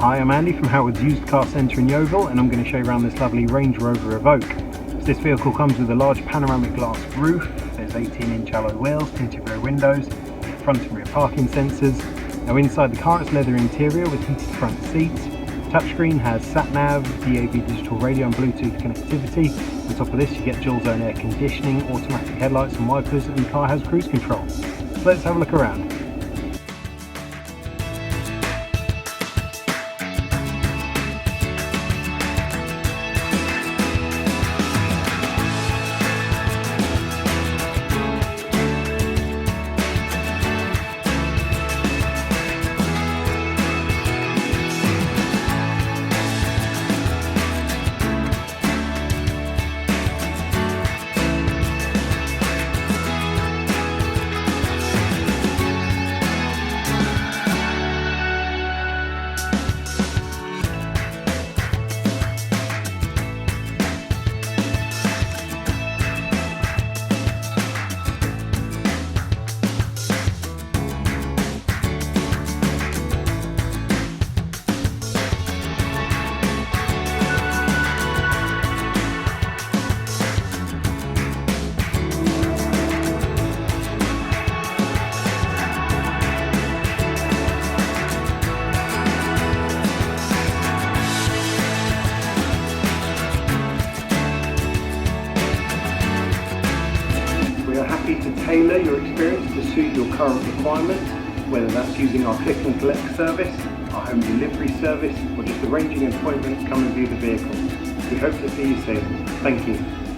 Hi, I'm Andy from Howard's Used Car Centre in Yeovil, and I'm going to show you around this lovely Range Rover Evoque. So this vehicle comes with a large panoramic glass roof, there's 18-inch alloy wheels, tinted rear windows, front and rear parking sensors. Now inside the car it's leather interior with heated front seats. Touchscreen has sat-nav, DAB digital radio and Bluetooth connectivity. On top of this you get dual zone air conditioning, automatic headlights and wipers, and the car has cruise control. So let's have a look around. We are happy to tailor your experience to suit your current requirements, whether that's using our click and collect service, our home delivery service, or just arranging an appointment to come and view the vehicle. We hope to see you soon. Thank you.